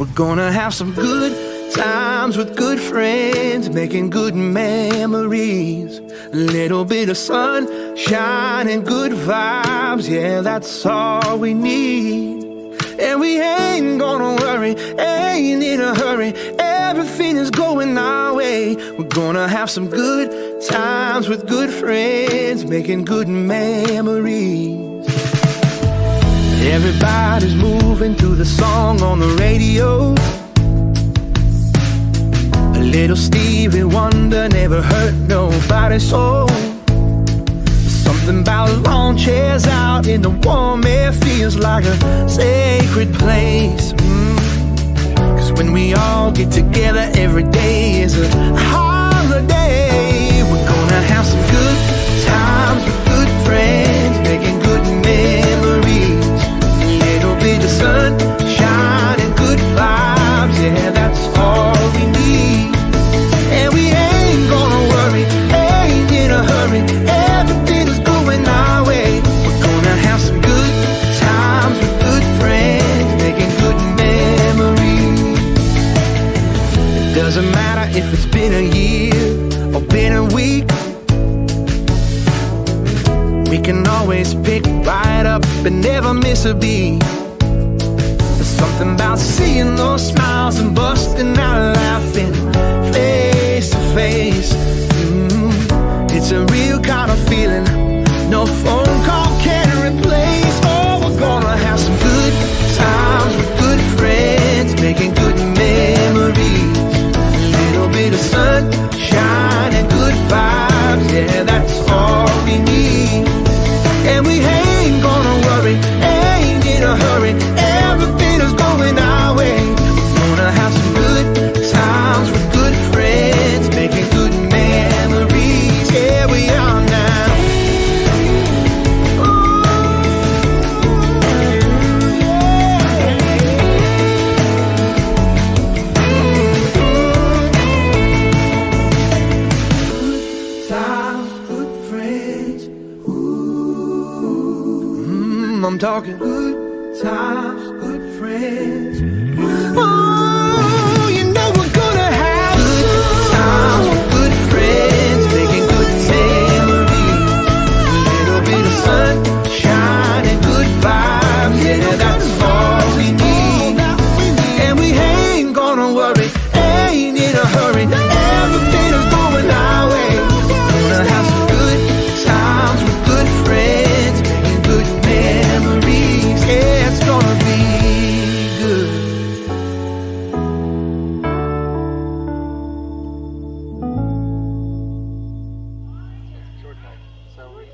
We're gonna have some good times with good friends, making good memories. A little bit of sunshine and good vibes, yeah, that's all we need. And we ain't gonna worry, ain't in a hurry, everything is going our way. We're gonna have some good times with good friends, making good memories. Everybody's moving to the song on the radio. A little Stevie Wonder never hurt nobody's soul. Something about lawn chairs out in the warm air feels like a sacred place. Cause when we all get together, every day is a holiday. We're gonna have some good times with good friends, making good memories. A little bit of sunshine and good vibes, yeah, that's all we need. And we ain't gonna worry, ain't in a hurry, everything is going our way. We're gonna have some good times with good friends, making good memories. It doesn't matter if it's been a year or been a week, we can always pick right up and never miss a beat. There's something about seeing those smiles and busting out laughing face to face. It's a real kind of feeling no phone call can replace. Oh, we're gonna have some good times with good friends, making good memories. A little bit of sunshine and good vibes, yeah, that's all we need. And we ain't gonna worry, ain't in a hurry, everything is going our way. We're gonna have some good times with good friends, making good memories. Yeah, we are now. Good times, good friends. I'm talking good times, good friends. Oh, you know we're gonna have good times with good friends, making good memories. A little bit of sunshine and good vibes, yeah, that's all we need. And we ain't gonna worry, ain't in a hurry, everything is going our way. We're gonna have some good times with good friends, making good memories. Yeah, it's gonna be good. Short mic. So we